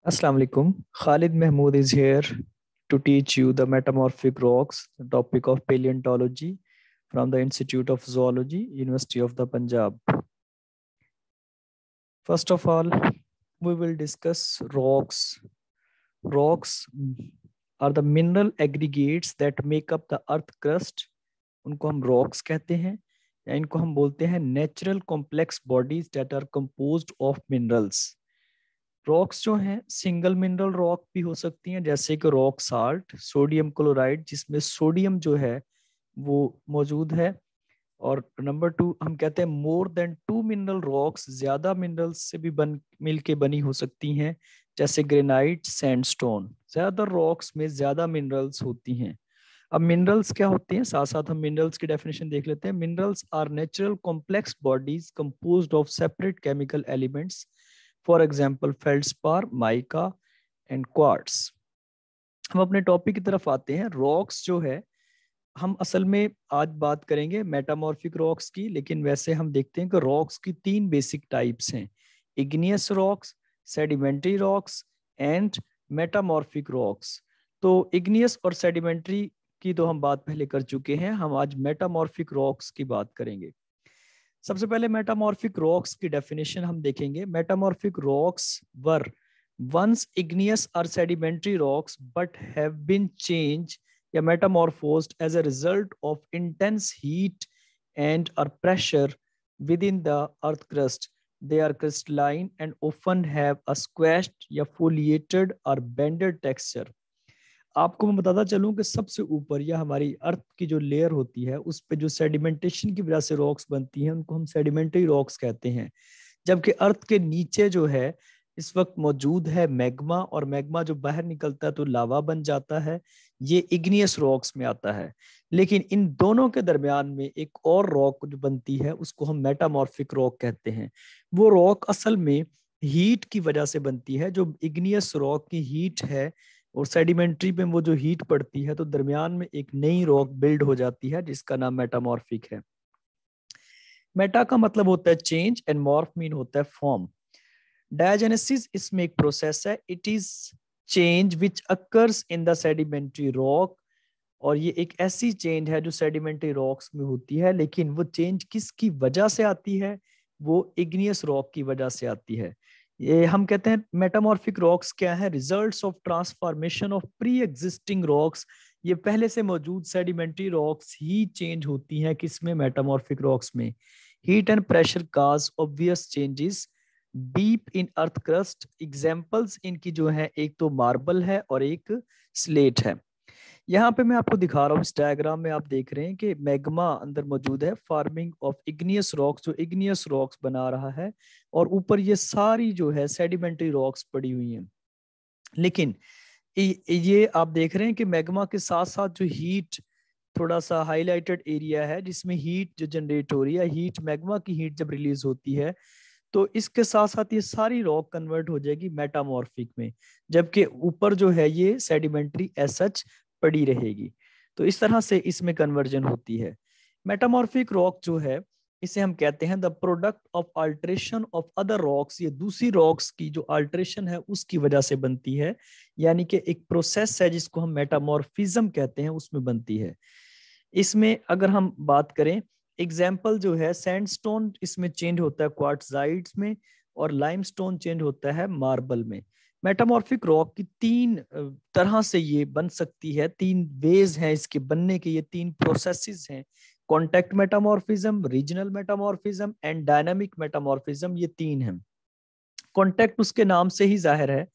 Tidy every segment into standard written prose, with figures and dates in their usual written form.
Assalamu alaikum. Khalid Mahmood is here to teach you the metamorphic rocks, the topic of paleontology from the Institute of Zoology, University of the Punjab. First of all, we will discuss rocks. Rocks are the mineral aggregates that make up the earth crust. उनको हम rocks कहते हैं या इनको हम बोलते हैं natural complex bodies that are composed of minerals. Rocks जो हैं सिंगल मिनरल रॉक भी हो सकती हैं, जैसे कि रॉक साल्ट, सोडियम क्लोराइड, जिसमें सोडियम जो है वो मौजूद है। और नंबर 2 हम कहते हैं मोर देन 2 मिनरल रॉक्स, ज्यादा मिनरल्स से भी मिलके बनी हो सकती हैं, जैसे ग्रेनाइट, सैंडस्टोन। ज्यादा रॉक्स में ज्यादा मिनरल्स होती हैं। अब मिनरल्स क्या होते हैं, साथ साथ हम मिनरल्स की डेफिनेशन देख लेते हैं। Minerals are natural complex bodies composed of separate chemical elements, for example feldspar, mica and quartz. हम अपने टॉपिक की तरफ आते हैं। रॉक्स जो है, हम असल में आज बात करेंगे मेटामॉर्फिक रॉक्स की, लेकिन वैसे हम देखते हैं कि रॉक्स की 3 बेसिक टाइप्स हैं: igneous rocks, sedimentary rocks and metamorphic rocks. तो इग्नियस और सेडिमेंट्री की तो हम बात पहले कर चुके हैं, हम आज मेटामॉर्फिक रॉक्स की बात करेंगे। सबसे पहले मेटामॉर्फिक रॉक्स की डेफिनेशन हम देखेंगे। Metamorphic rocks were once igneous और sedimentary rocks but have been change या metamorphosed as a result of intense heat and or pressure within the earth crust. They are crystalline and often have a squashed या foliated or bended texture. आपको मैं बताता चलूं कि सबसे ऊपर या हमारी अर्थ की जो लेयर होती है उस पे जो सेडिमेंटेशन की वजह से रॉक्स बनती हैं उनको हम सेडिमेंट्री रॉक्स कहते हैं। जबकि अर्थ के नीचे जो है इस वक्त मौजूद है मैग्मा, और मैग्मा जो बाहर निकलता है तो लावा बन जाता है, ये इग्नियस रॉक्स में आता है। लेकिन इन दोनों के दरमियान में एक और रॉक जो बनती है उसको हम मेटामॉर्फिक रॉक कहते हैं। वो रॉक असल में हीट की वजह से बनती है। जो इग्नियस रॉक की हीट है और सेडिमेंट्री पे वो जो हीट पड़ती है तो दरमियान में एक नई रॉक बिल्ड हो जाती है जिसका नाम मेटामॉर्फिक है। मेटा का मतलब होता है चेंज एंड मॉर्फ मीन होता है फॉर्म। डायजेनेसिस इसमें एक प्रोसेस है। It is change which occurs in the sedimentary rock, और ये एक ऐसी चेंज है जो सेडिमेंट्री रॉक्स में होती है। लेकिन वो चेंज किसकी वजह से आती है? वो इग्नियस रॉक की वजह से आती है। ये हम कहते हैं मेटामॉर्फिक रॉक्स क्या है? Results of transformation of pre existing rocks. ये पहले से मौजूद सेडिमेंट्री रॉक्स ही चेंज होती हैं किसमें? मेटामॉर्फिक रॉक्स में। Heat and pressure cause obvious changes deep in earth crust. Examples इनकी जो है, एक तो मार्बल है और एक स्लेट है। यहाँ पे मैं आपको दिखा रहा हूँ, इस डायग्राम में आप देख रहे हैं कि मैग्मा अंदर मौजूद है, फार्मिंग ऑफ इग्नियस रॉक्स, जो इग्नियस रॉक्स बना रहा है, और ऊपर ये सारी जो है सेडिमेंट्री रॉक्स पड़ी हुई हैं। लेकिन ये आप देख रहे हैं कि मैग्मा के साथ साथ जो हीट, थोड़ा सा हाईलाइटेड एरिया है जिसमें हीट जो जनरेट हो रही है, हीट मैग्मा की हीट जब रिलीज होती है तो इसके साथ साथ ये सारी रॉक कन्वर्ट हो जाएगी मेटामॉर्फिक में, जबकि ऊपर जो है ये सेडिमेंट्री एसएच पड़ी रहेगी। तो इस तरह से इसमें कन्वर्जन होती है। मेटामॉर्फिक रॉक जो है इसे हम कहते हैं the product of alteration of other rocks. ये दूसरी रॉक्स की जो अल्ट्रेशन है उसकी वजह से बनती है, यानी कि एक प्रोसेस है जिसको हम मेटामॉर्फिज्म कहते हैं, उसमें बनती है। इसमें अगर हम बात करें, एग्जाम्पल जो है सैंडस्टोन इसमें चेंज होता है क्वार्ट्जाइट्स में, और लाइमस्टोन चेंज होता है मार्बल में। मेटामॉर्फिक रॉक की 3 तरह से ये बन सकती है, 3 वेज हैं इसके बनने के, ये 3 प्रोसेसेस हैं। Contact metamorphism, regional metamorphism and dynamic metamorphism, ये 3 हैं। कॉन्टेक्ट उसके नाम से ही जाहिर है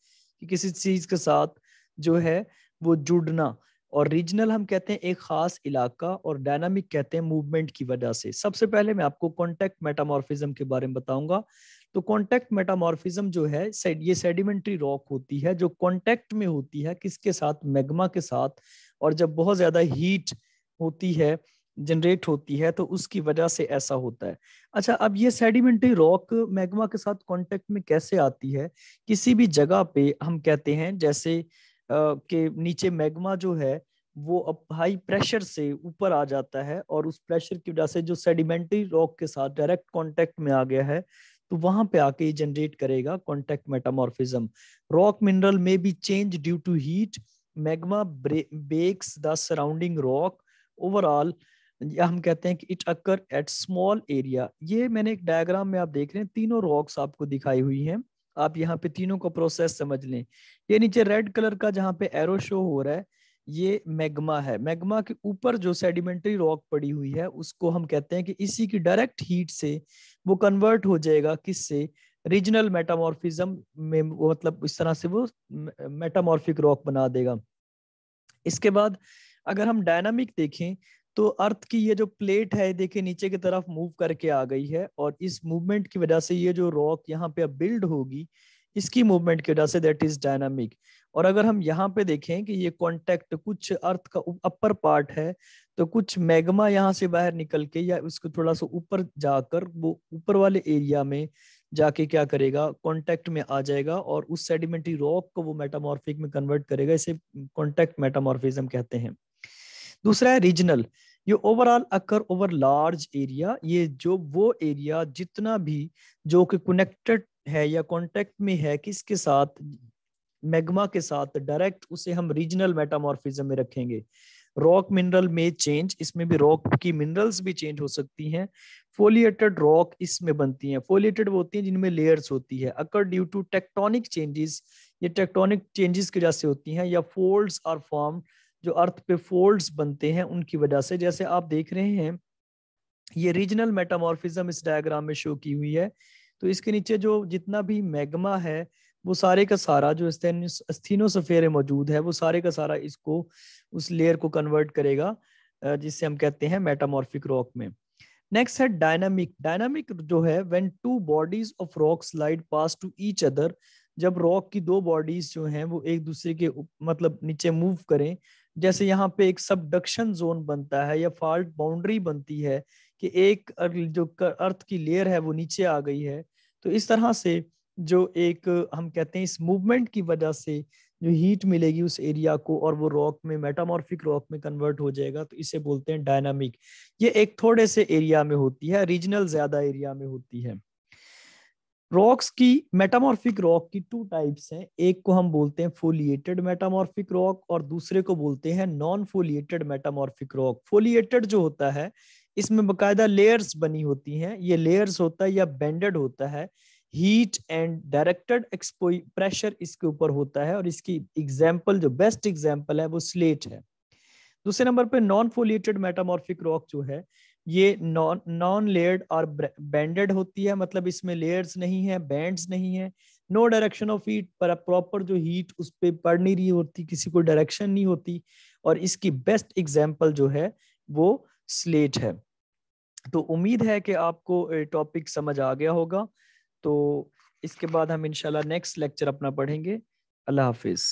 कि किसी चीज के साथ जो है वो जुड़ना, और रीजनल हम कहते हैं एक खास इलाका, और डायनामिक कहते हैं मूवमेंट की वजह से। सबसे पहले मैं आपको कॉन्टेक्ट मेटामॉर्फिज्म के बारे में बताऊंगा। तो कॉन्टेक्ट मेटामॉर्फिज्म जो है, ये सेडिमेंट्री रॉक होती है जो कॉन्टेक्ट में होती है किसके साथ? मैग्मा के साथ। और जब बहुत ज्यादा हीट होती है, जनरेट होती है, तो उसकी वजह से ऐसा होता है। अच्छा, अब ये सेडिमेंट्री रॉक मैग्मा के साथ कांटेक्ट में कैसे आती है? किसी भी जगह पे हम कहते हैं जैसे कि नीचे मैग्मा जो है वो अब हाई प्रेशर से ऊपर आ जाता है, और उस प्रेशर की वजह से जो सेडिमेंट्री रॉक के साथ डायरेक्ट कांटेक्ट में आ गया है, तो वहां पे आके ये जनरेट करेगा कॉन्टेक्ट मेटामॉर्फिज्म। रॉक मिनरल में be change due to heat, magma bakes the surrounding rock overall, या हम कहते हैं कि it occur at small area. ये मैंने एक डायग्राम में आप देख रहे हैं, तीनों रॉक्स आपको दिखाई हुई हैं, आप यहाँ पे तीनों का प्रोसेस समझ लें। ये नीचे रेड कलर का जहाँ पे एरो शो हो रहा है, ये मैग्मा है। मैग्मा के ऊपर जो सेडिमेंट्री रॉक पड़ी हुई है उसको हम कहते हैं कि इसी की डायरेक्ट हीट से वो कन्वर्ट हो जाएगा किससे, रीजनल मेटामॉर्फिज्म में, वो मतलब इस तरह से वो मेटामॉर्फिक रॉक बना देगा। इसके बाद अगर हम डायनामिक देखें तो अर्थ की ये जो प्लेट है देखिए नीचे की तरफ मूव करके आ गई है, और इस मूवमेंट की वजह से ये जो रॉक यहाँ पे अब बिल्ड होगी, इसकी मूवमेंट की वजह से दैट इज डायनामिक। और अगर हम यहाँ पे देखें कि ये कॉन्टेक्ट कुछ अर्थ का अपर पार्ट है, तो कुछ मैग्मा यहाँ से बाहर निकल के या उसको थोड़ा सा ऊपर जाकर वो ऊपर वाले एरिया में जाके क्या करेगा, कांटेक्ट में आ जाएगा और उस सेडिमेंट्री रॉक को वो मेटामॉर्फिक में कन्वर्ट करेगा। इसे कांटेक्ट मेटामॉर्फिज्म कहते हैं। दूसरा है रीजनल, ये ओवरऑल अकर ओवर लार्ज एरिया, ये जो वो एरिया जितना भी जो कि कनेक्टेड है या कांटेक्ट में है किसके साथ, मैग्मा के साथ डायरेक्ट, उसे हम रीजनल मेटामॉर्फिज्म में रखेंगे। रॉक मिनरल में चेंज, इसमें भी रॉक की मिनरल्स भी चेंज हो सकती हैं। फोलिएटेड रॉक इसमें बनती हैं, फोलिएटेड वो होती हैं जिनमें लेयर्स होती है। Occur due to tectonic changes, ये टेक्टोनिक चेंजेस की वजह से होती हैं, या फोल्ड्स आर फॉर्म, जो अर्थ पे फोल्ड्स बनते हैं उनकी वजह से। जैसे आप देख रहे हैं ये रीजनल मेटामॉर्फिज्म इस डायग्राम में शो की हुई है, तो इसके नीचे जो जितना भी मैग्मा है वो सारे का सारा जो स्थिनोसफेयर मौजूद है वो सारे का सारा इसको उस लेयर को कन्वर्ट करेगा, जिससे हम कहते हैं मेटामॉर्फिक रॉक में। नेक्स्ट है डायनामिक। डायनामिक जो है when two bodies of rock slide past to each other, जब रॉक की दो बॉडीज जो हैं वो एक दूसरे के मतलब नीचे मूव करें, जैसे यहाँ पे एक सबडक्शन जोन बनता है या फॉल्ट बाउंड्री बनती है कि एक जो अर्थ की लेयर है वो नीचे आ गई है, तो इस तरह से जो एक हम कहते हैं इस मूवमेंट की वजह से जो हीट मिलेगी उस एरिया को और वो रॉक में मेटामॉर्फिक रॉक में कन्वर्ट हो जाएगा, तो इसे बोलते हैं डायनामिक। ये एक थोड़े से एरिया में होती है, रीजनल ज्यादा एरिया में होती है। रॉक्स की मेटामॉर्फिक रॉक की टू टाइप्स हैं, एक को हम बोलते हैं फोलिएटेड मेटामॉर्फिक रॉक और दूसरे को बोलते हैं non foliated metamorphic rock. Foliated जो होता है इसमें बकायदा लेयर्स बनी होती हैं, ये लेयर्स होता है या बेंडेड होता है, हीट एंड डायरेक्टेड प्रेशर इसके ऊपर होता है, और इसकी एग्जाम्पल जो बेस्ट एग्जाम्पल है वो स्लेट है। दूसरे नंबर पे नॉन फोलिएटेड मेटामॉर्फिक रॉक जो है ये नॉन लेयर्ड और बैंडेड होती है, मतलब इसमें लेयर्स नहीं है, बैंड्स नहीं है, नो डायरेक्शन ऑफ हीट, पर प्रॉपर जो हीट उस पर पड़ नहीं रही होती, किसी को डायरेक्शन नहीं होती, और इसकी बेस्ट एग्जाम्पल जो है वो स्लेट है। तो उम्मीद है कि आपको टॉपिक समझ आ गया होगा। तो इसके बाद हम इंशाल्लाह नेक्स्ट लेक्चर अपना पढ़ेंगे। अल्लाह हाफिज।